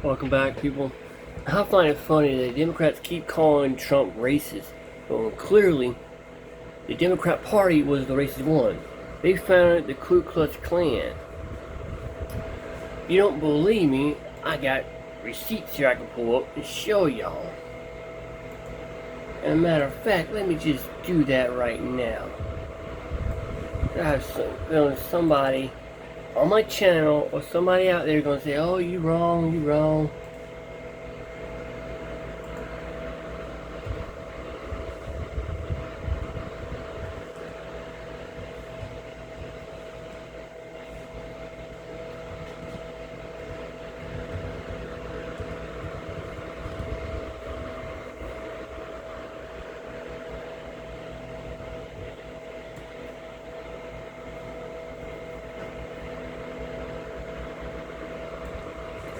Welcome back, people. I find it funny that Democrats keep calling Trump racist, but clearly the Democrat Party was the racist one. They founded the Ku Klux Klan. If you don't believe me, I got receipts here I can pull up and show y'all. As a matter of fact, let me just do that right now. I have somebody on my channel or somebody out there gonna say, "Oh, you wrong, you wrong."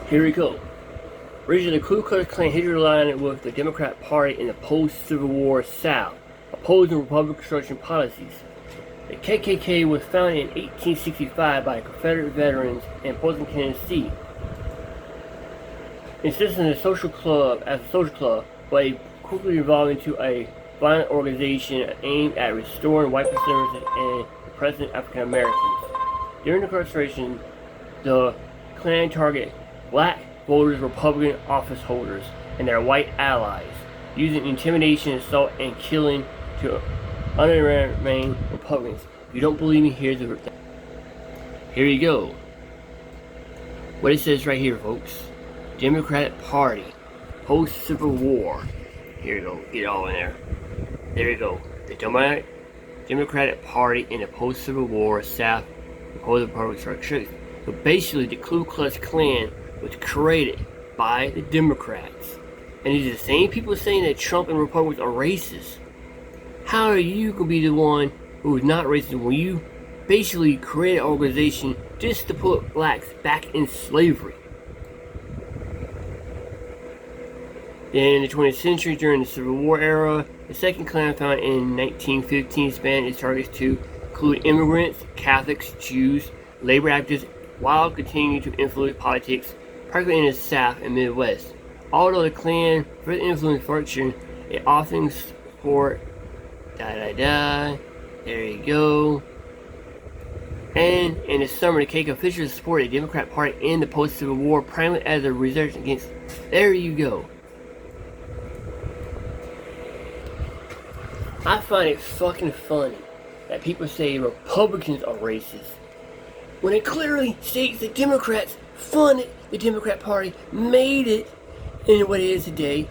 Here we go. Originally, the Ku Klux Klan hid your line with the Democrat Party in the post-Civil War South, opposing Republican construction policies. The KKK was founded in 1865 by Confederate veterans in Portland, Tennessee. Insisting as a social club, but quickly evolved into a violent organization aimed at restoring white supremacy and oppressing African Americans. During the incarceration, the Klan targeted black voters, Republican office holders, and their white allies, using intimidation, assault, and killing to unremain Republicans. If you don't believe me, here you go. What it says right here, folks. Democratic Party, post-Civil War. Here you go, get it all in there. There you go. The Democratic Party in the post-Civil War South opposed Republican structure. So basically, the Ku Klux Klan was created by the Democrats. And these are the same people saying that Trump and Republicans are racist. How are you going to be the one who is not racist when you basically create an organization just to put blacks back in slavery? Then in the 20th century, during the Civil War era, the second Klan founded in 1915 expanded its targets to include immigrants, Catholics, Jews, labor activists, while continuing to influence politics, particularly in the South and Midwest. Although the Klan further influenced fortune, it often support there you go. And in the summer, the KKK officially supported the Democrat Party in the post-Civil War, primarily as a resistance against. There you go. I find it fucking funny that people say Republicans are racist when it clearly states that Democrats funded the Democrat Party, made it into what it is today,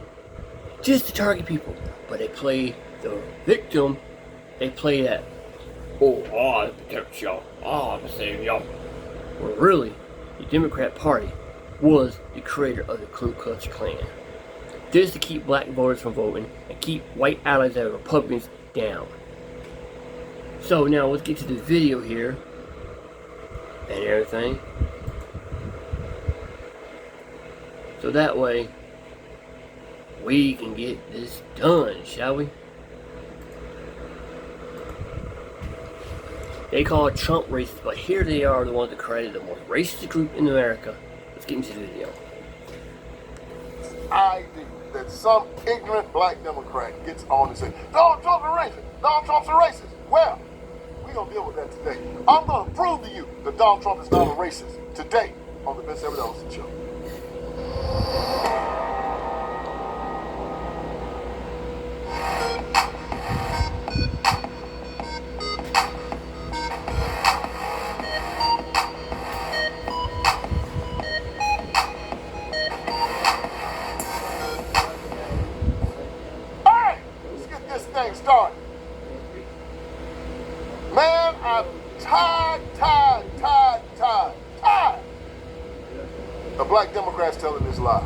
just to target people. But they play the victim. They play that, I protect y'all. I save y'all. Well, really, the Democrat Party was the creator of the Ku Klux Klan. Just to keep black voters from voting and keep white allies of Republicans down. So now let's get to the video here and everything. So that way we can get this done, shall we? They call it Trump racist, but here they are, the ones that created the most racist group in America. Let's get into the video. I think that some ignorant black Democrat gets on and says, Donald Trump's a racist. Donald Trump's a racist. Well, we're going to deal with that today. I'm going to prove to you that Donald Trump is not a racist today on the Vince Everett Ellison Show. Started. Man, I'm tired of black Democrats telling this lie.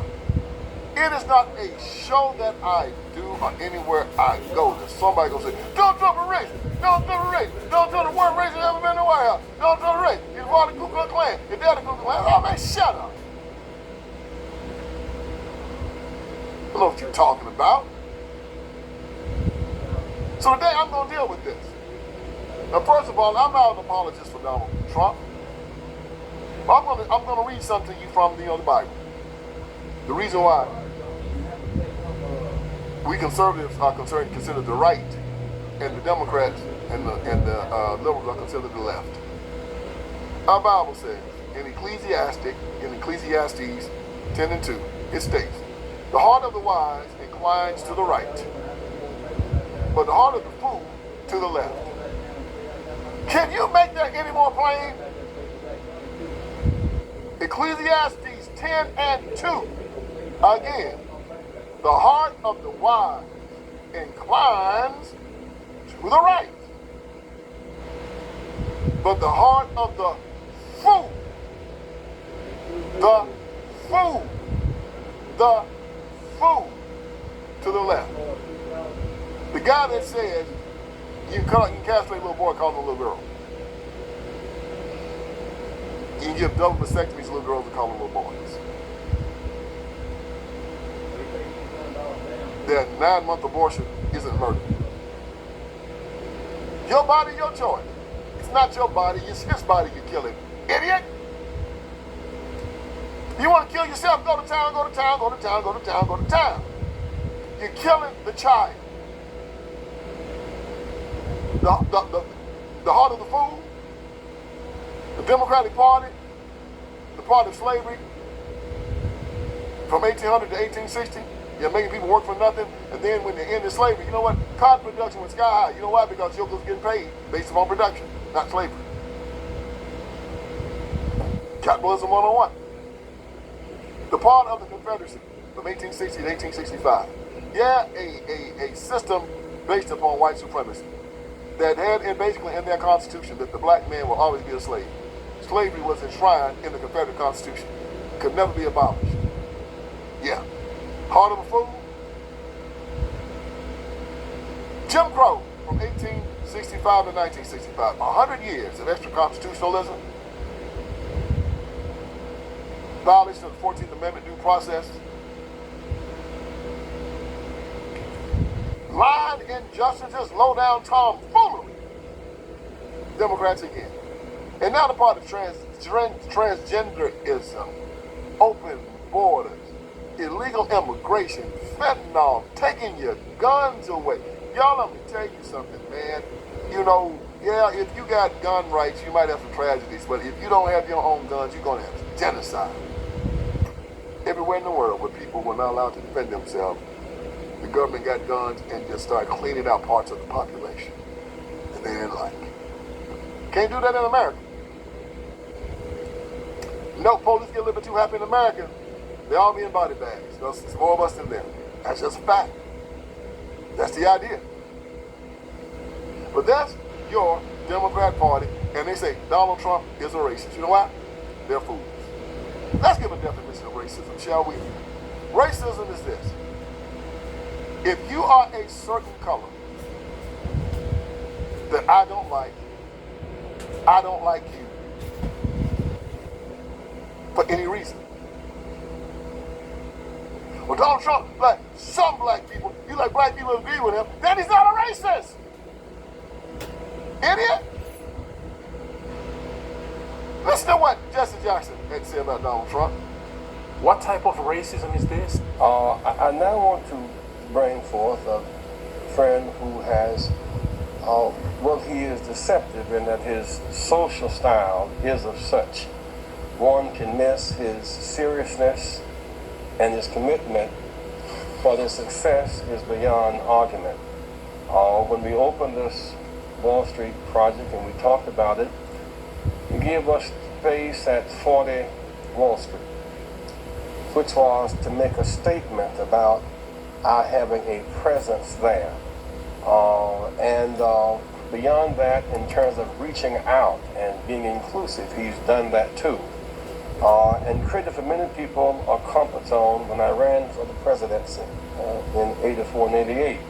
It is not a show that I do or anywhere I go that somebody gonna say, Donald Trump is racist, Donald Trump is racist, Donald Trump the worst racist ever been in the White House, Donald Trump is racist, he's part of the Ku Klux Klan, your dad the Ku Klux Klan. Oh man, shut up. I don't know what you're talking about. So today I'm going to deal with this. Now, first of all, I'm not an apologist for Donald Trump. But I'm going to read something to you from the Bible. The reason why we conservatives are considered the right, and the Democrats and the liberals are considered the left. Our Bible says in Ecclesiastes 10:2, it states, "The heart of the wise inclines to the right, but the heart of the fool to the left." Can you make that any more plain? Ecclesiastes 10:2. Again, the heart of the wise inclines to the right, but the heart of the fool, the fool to the left. The guy that says you can castrate a little boy, call him a little girl. You can give double vasectomies to little girls and call them little boys. That 9-month abortion isn't murder. Your body, your choice. It's not your body, it's his body you're killing. Idiot! You want to kill yourself, go to town, go to town, go to town, go to town, go to town. You're killing the child. The heart of the fool, the Democratic Party, the party of slavery, from 1800 to 1860, you're making people work for nothing, and then when they ended slavery, you know what? Cotton production went sky high. You know why? Because yokels getting paid based upon production, not slavery. Capitalism 101. The part of the Confederacy from 1860 to 1865. Yeah, a system based upon white supremacy that had basically in their constitution that the black man will always be a slave. Slavery was enshrined in the Confederate Constitution. Could never be abolished. Yeah. Heart of a fool. Jim Crow from 1865 to 1965. 100 years of extra constitutionalism. Violation of the 14th Amendment due process. Lying injustices, low down tomfoolery. Democrats again. And now the part of transgenderism, open borders, illegal immigration, fentanyl, taking your guns away. Y'all, let me tell you something, man. You know, yeah, if you got gun rights, you might have some tragedies, but if you don't have your own guns, you're going to have genocide. Everywhere in the world where people were not allowed to defend themselves, the government got guns and just started cleaning out parts of the population. And they didn't like it. Can't do that in America. No, police get a little bit too happy in America. They all be in body bags. There's more of us than them. That's just a fact. That's the idea. But that's your Democrat Party, and they say Donald Trump is a racist. You know why? They're fools. Let's give a definition of racism, shall we? Racism is this. If you are a certain color that I don't like you for any reason. Well, Donald Trump, like some black people, you like black people agree with him, then he's not a racist. Idiot. Listen to what Jesse Jackson had to say about Donald Trump. What type of racism is this? I now want to bring forth a friend who has, he is deceptive in that his social style is of such. One can miss his seriousness, and his commitment for the success is beyond argument. When we opened this Wall Street project and we talked about it, he gave us space at 40 Wall Street, which was to make a statement about our having a presence there. And beyond that, in terms of reaching out and being inclusive, he's done that too. And created for many people a comfort zone when I ran for the presidency in 84 and 88.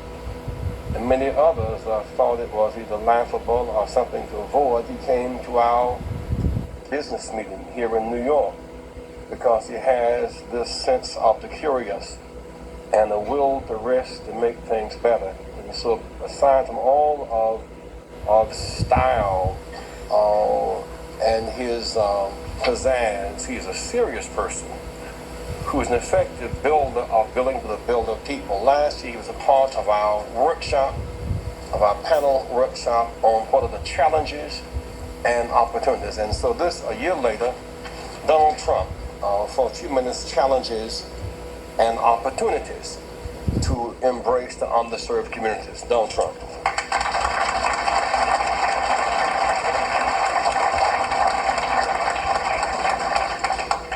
And many others thought it was either laughable or something to avoid. He came to our business meeting here in New York because he has this sense of the curious and a will to risk to make things better. And so aside from all of style and his pizzazz, he's a serious person who is an effective builder of building for the builder people. Last year, he was a part of our workshop, of our panel workshop on what are the challenges and opportunities. And so this, a year later, Donald Trump, for a few minutes, challenges and opportunities to embrace the underserved communities. Donald Trump.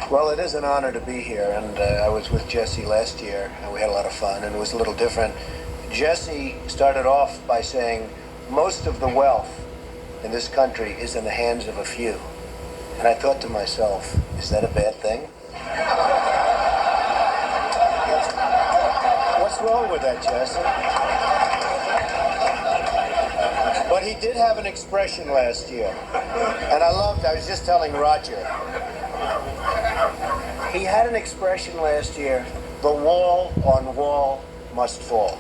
Well, it is an honor to be here, and I was with Jesse last year, and we had a lot of fun, and it was a little different. Jesse started off by saying, most of the wealth in this country is in the hands of a few. And I thought to myself, is that a bad thing? What's wrong with that, Jesse? But he did have an expression last year, and I was just telling Roger, he had an expression last year, the wall on wall must fall.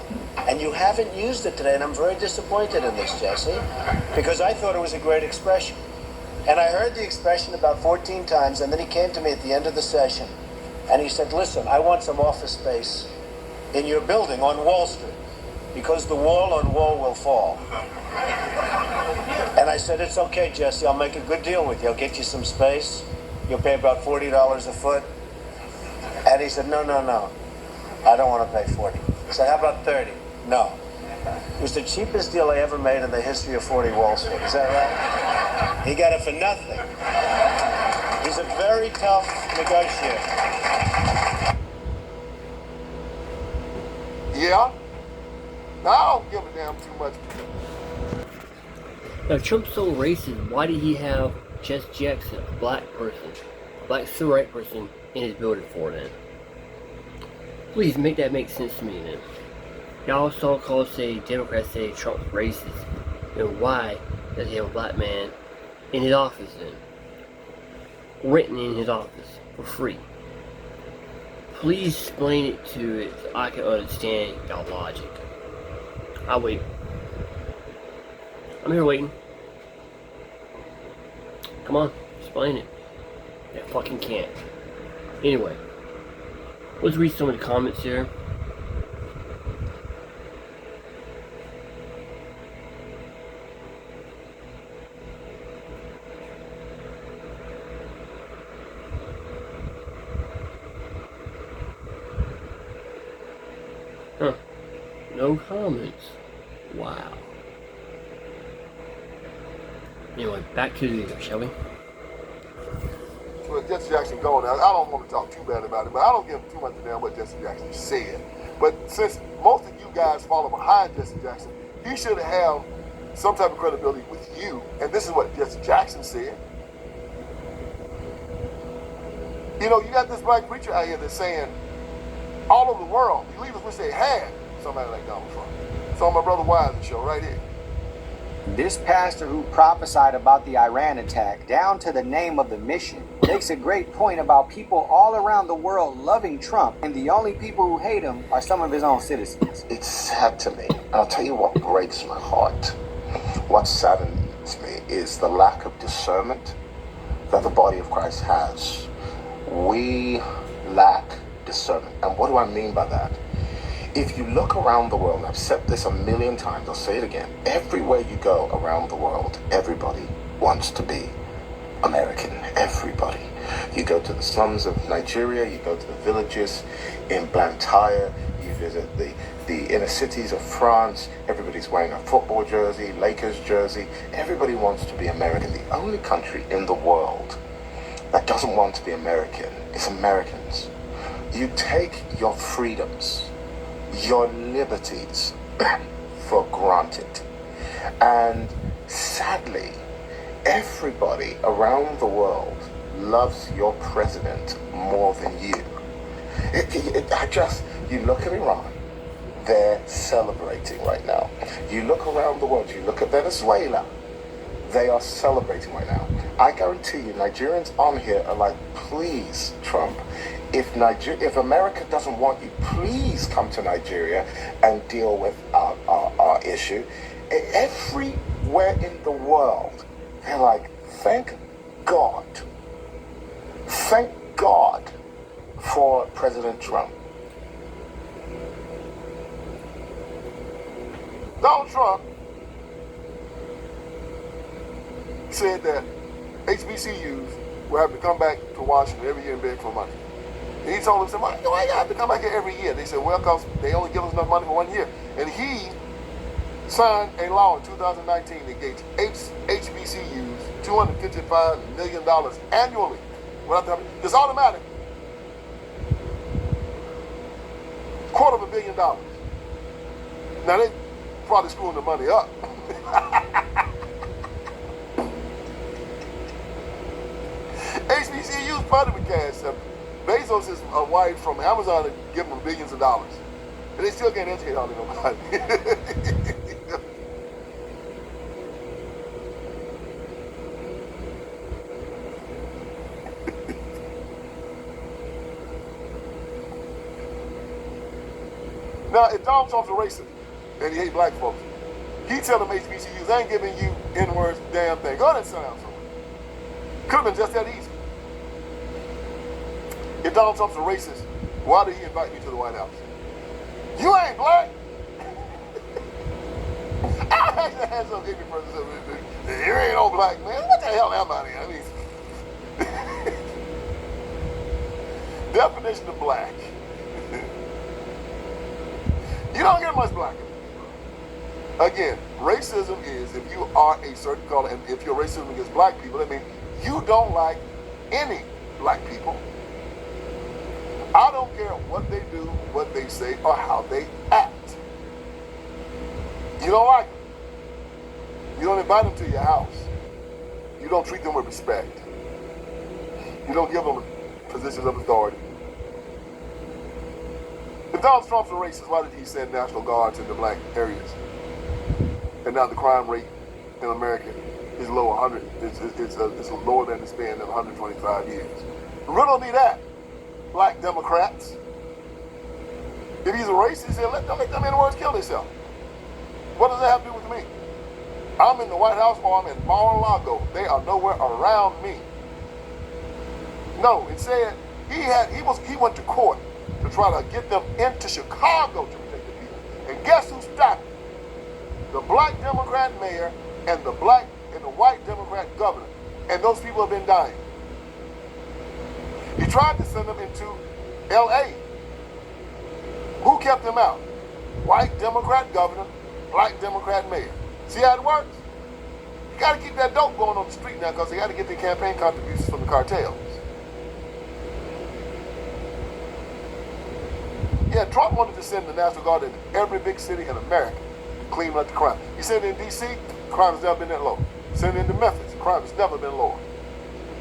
And you haven't used it today, and I'm very disappointed in this, Jesse, because I thought it was a great expression. And I heard the expression about 14 times, and then he came to me at the end of the session, and he said, listen, I want some office space in your building on Wall Street, because the wall on wall will fall. And I said, it's okay, Jesse, I'll make a good deal with you. I'll get you some space. You'll pay about $40 a foot. And he said, no, I don't want to pay 40. I said, how about 30? No. It was the cheapest deal I ever made in the history of 40 Wall Street. Is that right? He got it for nothing. He's a very tough negotiator. Yeah. Now I don't give a damn too much. Now, Trump's so racist, why did he have Jesse Jackson, a black person, a black civil rights person, in his building for then? Please make that make sense to me then. Y'all so-called say, Democrats say Trump's racist. Then why does he have a black man in his office then? Renting in his office for free. Please explain it to it so I can understand y'all logic. I'll wait. I'm here waiting. Come on, explain it. I fucking can't. Anyway, let's read some of the comments here. Huh. No comments. Wow. Anyway, back to the video, shall we? Well, Jesse Jackson going now. I don't want to talk too bad about it, but I don't give too much of a damn what Jesse Jackson said. But since most of you guys follow behind Jesse Jackson, he should have some type of credibility with you. And this is what Jesse Jackson said. You know, you got this black preacher out here that's saying all over the world, believers wish they had somebody like Donald Trump. It's on my brother Wise's show right here. This pastor who prophesied about the Iran attack, down to the name of the mission, makes a great point about people all around the world loving Trump, and the only people who hate him are some of his own citizens. It's sad to me. I'll tell you what breaks my heart. What saddens me is the lack of discernment that the body of Christ has. We lack discernment. And what do I mean by that? If you look around the world, and I've said this a million times, I'll say it again, everywhere you go around the world, everybody wants to be American. Everybody. You go to the slums of Nigeria, you go to the villages in Blantyre, you visit the inner cities of France, everybody's wearing a football jersey, Lakers jersey, everybody wants to be American. The only country in the world that doesn't want to be American is Americans. You take your freedoms, your liberties for granted. And sadly, everybody around the world loves your president more than you. You look at Iran, they're celebrating right now. You look around the world, you look at Venezuela, they are celebrating right now. I guarantee you, Nigerians on here are like, please, Trump, if America doesn't want you, please come to Nigeria and deal with our issue. Everywhere in the world, they're like, thank God for President Trump. Donald Trump said that HBCUs will have to come back to Washington every year and beg for money. And he told them, why do you have to come back here every year? They said, well, because they only give us enough money for 1 year. And he signed a law in 2019 that gave HBCUs $255 million annually. It's automatic. $250 million. Now they probably screwing the money up. HBCU's part of the cash. Bezos is a wife from Amazon to give them billions of dollars. And they still can't educate all of nobody. Now, if Donald Trump's a racist and he hates black folks, he tell them HBCUs, I ain't giving you N-words, damn thing. Go ahead and sit down somewhere. Could have been just that easy. If Donald Trump's a racist, why did he invite me to the White House? You ain't black. I had some ignorant person say, you ain't no black man. What the hell am I? I mean, definition of black. You don't get much blacker. Again, racism is if you are a certain color, and if you're racism against black people, that means you don't like any black people. I don't care what they do, what they say, or how they act. You don't like them. You don't invite them to your house. You don't treat them with respect. You don't give them positions of authority. If Donald Trump's a racist, why did he send National Guards into black areas? And now the crime rate in America is low 100. It's lower than the span of 125 years. Riddle me that, black Democrats. If he's a racist, then let them N-words kill themselves. What does that have to do with me? I'm in the White House or I'm in Mar-a-Lago. They are nowhere around me. No, it said he went to court to try to get them into Chicago to protect the people. And guess who stopped it? The black Democrat mayor and the white Democrat governor. And those people have been dying. He tried to send them into L.A. Who kept them out? White Democrat governor, black Democrat mayor. See how it works? You got to keep that dope going on the street now because they got to get their campaign contributions from the cartels. Yeah, Trump wanted to send the National Guard in every big city in America to clean up the crime. He sent it in D.C., crime has never been that low. Send it into Memphis, crime has never been lower.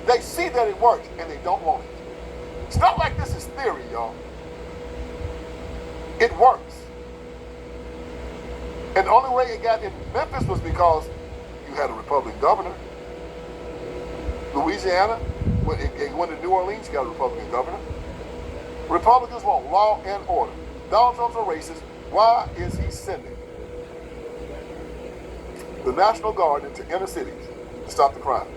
They see that it works and they don't want it. It's not like this is theory, y'all. It works. And the only way it got in Memphis was because you had a Republican governor. Louisiana, when it went to New Orleans, you got a Republican governor. Republicans want law and order. Donald Trump's a racist. Why is he sending the National Guard into inner cities to stop the crime?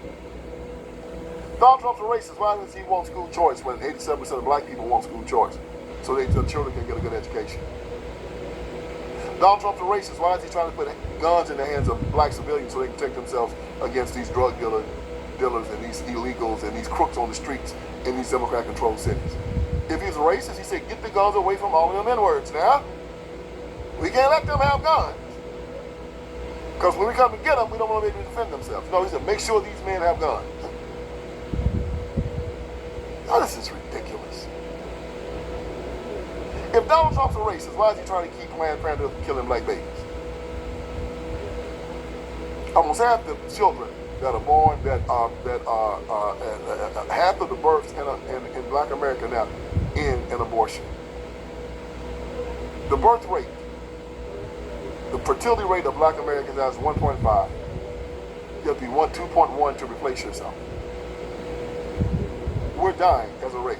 Donald Trump's a racist. Why does he want school choice when 87% of black people want school choice so their children can get a good education? Donald Trump's a racist. Why is he trying to put guns in the hands of black civilians so they can protect themselves against these drug dealers and these illegals and these crooks on the streets in these Democrat-controlled cities? If he's a racist, he said, get the guns away from all of them N-words now. We can't let them have guns. Because when we come to get them, we don't want to be able to defend themselves. No, he said, make sure these men have guns. Now, this is ridiculous. If Donald Trump's a racist, why is he trying to keep Planned Parenthood from killing black babies? Almost half the children that are born, half of the births in black America now end in abortion. The birth rate, the fertility rate of black Americans now is 1.5. You have to be 2.1 to replace yourself. We're dying as a race.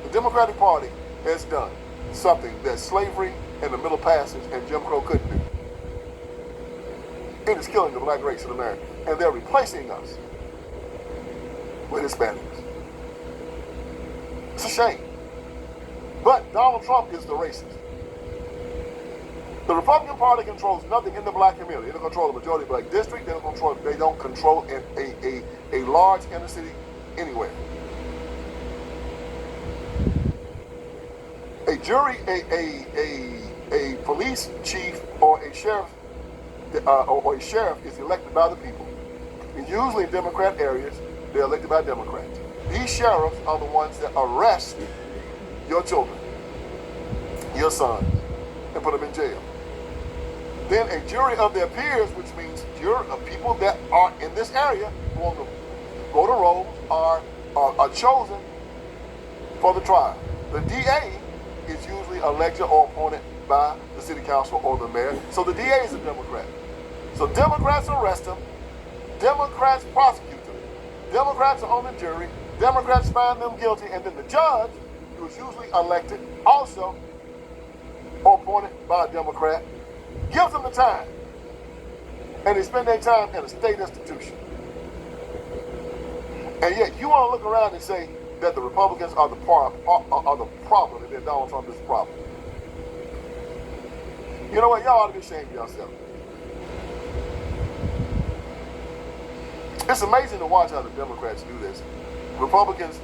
The Democratic Party has done something that slavery and the Middle Passage and Jim Crow couldn't do. It is killing the black race in America. And they're replacing us with Hispanics. It's a shame. But Donald Trump is the racist. The Republican Party controls nothing in the black community. They don't control the majority black district. They don't control a large inner city anywhere. A jury, a police chief or a sheriff is elected by the people. And usually in Democrat areas, they're elected by Democrats. These sheriffs are the ones that arrest your children, your sons, and put them in jail. Then a jury of their peers, which means jury of people that are in this area who on the voter rolls are chosen for the trial. The DA is usually elected or appointed by the city council or the mayor. So the DA is a Democrat. So Democrats arrest them, Democrats prosecute them, Democrats are on the jury, Democrats find them guilty, and then the judge, who is usually elected also or appointed by a Democrat, gives them the time. And they spend their time in a state institution. And yet you want to look around and say that the Republicans are the problem and that Donald Trump is the problem. You know what? Y'all ought to be ashamed of yourself. It's amazing to watch how the Democrats do this. Republicans,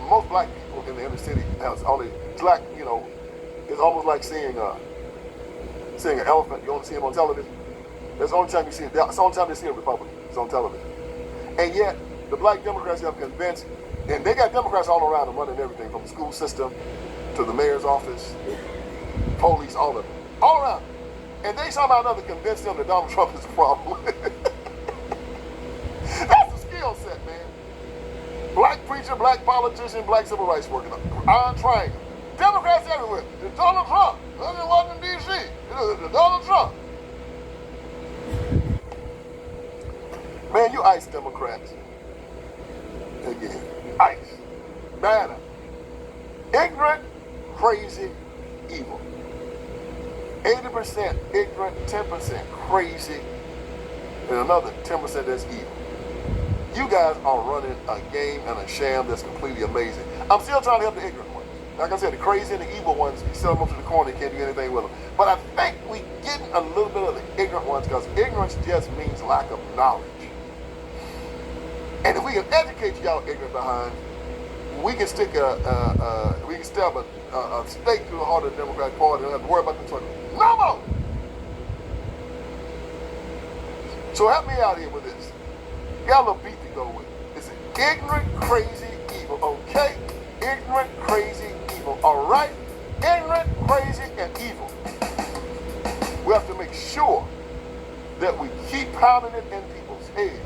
most black people in the inner city has only, it's like, you know, it's almost like seeing an elephant. You only see him on television. That's the only time you see it. That's the only time they see a Republican. It's on television. And yet, the black Democrats have convinced, and they got Democrats all around them running everything from the school system to the mayor's office, police, all of them. All around. And they somehow or another convinced them that Donald Trump is the problem. That's the skill set, man. Black preacher, black politician, black civil rights worker. Iron triangle. Democrats everywhere. It's Donald Trump. Look at Washington, D.C. It's Donald Trump. Man, you ice Democrats. Again. Ice. Banner. Ignorant, crazy, evil. 80% ignorant, 10% crazy, and another 10% that's evil. You guys are running a game and a sham that's completely amazing. I'm still trying to help the ignorant ones. Like I said, the crazy and the evil ones, you sell them up to the corner, you can't do anything with them. But I think we getting a little bit of the ignorant ones because ignorance just means lack of knowledge. And if we can educate y'all ignorant behind, we can stick we can stab a stake through the heart of the Democratic Party and don't have to worry about the truck. No more! So help me out here with this. Got a little beat to go with. It's ignorant, crazy, evil. Okay? Ignorant, crazy, evil. All right? Ignorant, crazy, and evil. We have to make sure that we keep pounding it in people's heads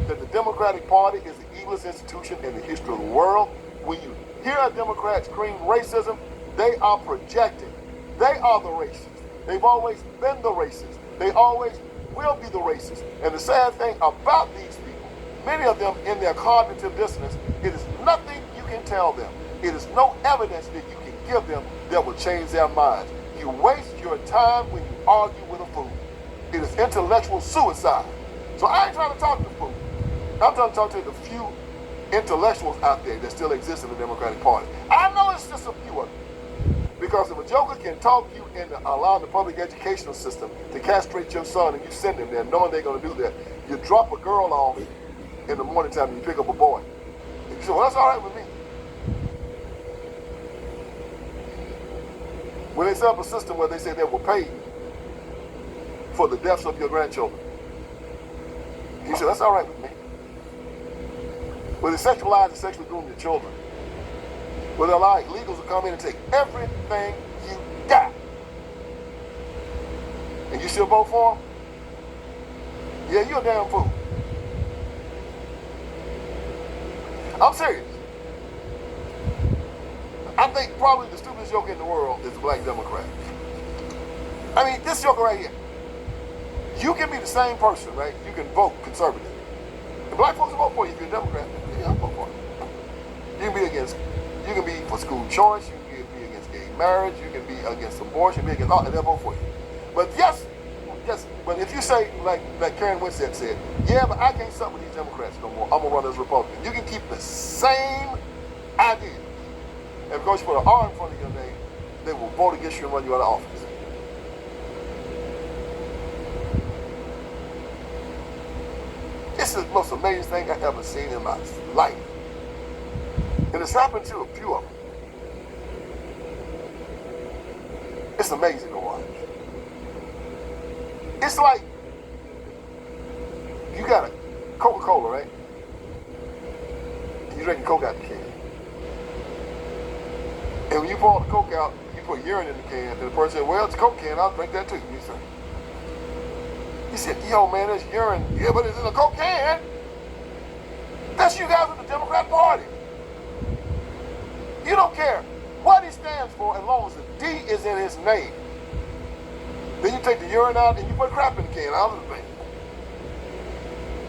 that the Democratic Party is the evilest institution in the history of the world. When you hear a Democrat scream racism, they are projecting. They are the racists. They've always been the racists. They always will be the racists. And the sad thing about these people, many of them in their cognitive dissonance, it is nothing you can tell them. It is no evidence that you can give them that will change their minds. You waste your time when you argue with a fool. It is intellectual suicide. So I ain't trying to talk to fools. I'm trying to talk to the few intellectuals out there that still exist in the Democratic Party. I know it's just a few of them. Because if a joker can talk you into allowing the public educational system to castrate your son and you send him there knowing they're going to do that, you drop a girl off in the morning time and you pick up a boy. And you say, well, that's all right with me. When they set up a system where they say they will pay for the deaths of your grandchildren, you say, that's all right with me. When they sexualize and sexually groom your children, where they allow illegals to come in and take everything you got, and you still vote for them? Yeah, you're a damn fool. I'm serious. I think probably the stupidest joker in the world is the black Democrat. I mean, this joker right here. You can be the same person, right? You can vote conservative. And black folks will vote for you if you're a Democrat. Yeah, I'll vote for you. You can be for school choice, you can be against gay marriage, you can be against abortion, be against all, and they'll vote for you. But yes, but if you say, like Karen Winstead said, yeah, but I can't suck with these Democrats no more, I'm gonna run as a Republican. You can keep the same ideas. And because you put an R in front of your name, vote against you and run you out of office. This is the most amazing thing I've ever seen in my life. And it's happened to a few of them. It's amazing to watch. It's like you got a Coca-Cola, right? And you're drinking Coke out the can. And when you pour the Coke out, you put urine in the can, and the person said, well, it's a Coke can, I'll drink that too. He said, yo, man, there's urine. Yeah, but it's in a Coke can. That's you guys with the Democrat Party. You don't care what he stands for as long as the D is in his name. Then you take the urine out and you put crap in the can. I'll drink it.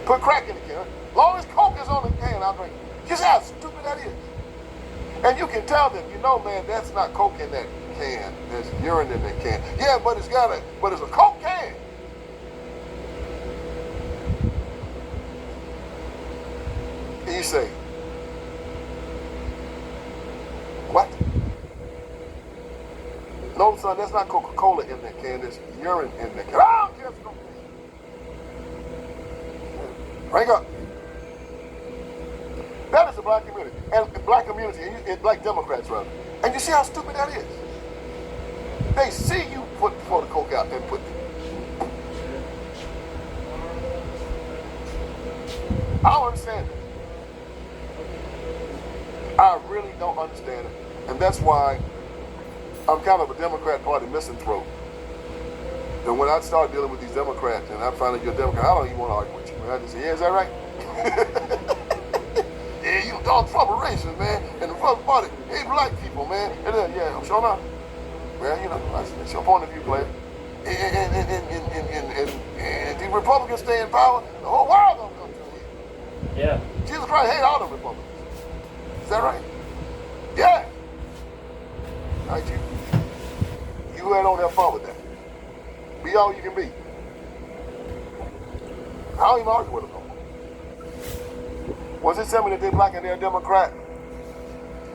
Put crack in the can. As long as Coke is on the can, I'll drink it. You see how stupid that is? And you can tell them, you know, man, that's not Coke in that can. There's urine in that can. Yeah, but it's a Coke can. And you say, what? No, son, that's not Coca-Cola in that can. There's urine in that can. I don't care if it's Coke. Bring up. That is the black community. And black community, and black Democrats, rather. And you see how stupid that is? They see you pour the Coke out and put it. I don't understand it. I really don't understand it. And that's why I'm kind of a Democrat Party misanthrope. And when I start dealing with these Democrats and I find out you're a Democrat, I don't even want to argue with you. I just say, yeah, is that right? Yeah, you Donald Trump a racist, man. And the Republican Party hate black people, man. And then, yeah, I'm sure not. Well, you know, that's your point of view, player. And the Republicans stay in power, the whole world gonna come to you. Yeah. Jesus Christ hate all the Republicans. Is that right? Yeah. All right, you don't have fun with that. Be all you can be. I don't even argue with them no more. Was it somebody that they're black and they're a Democrat?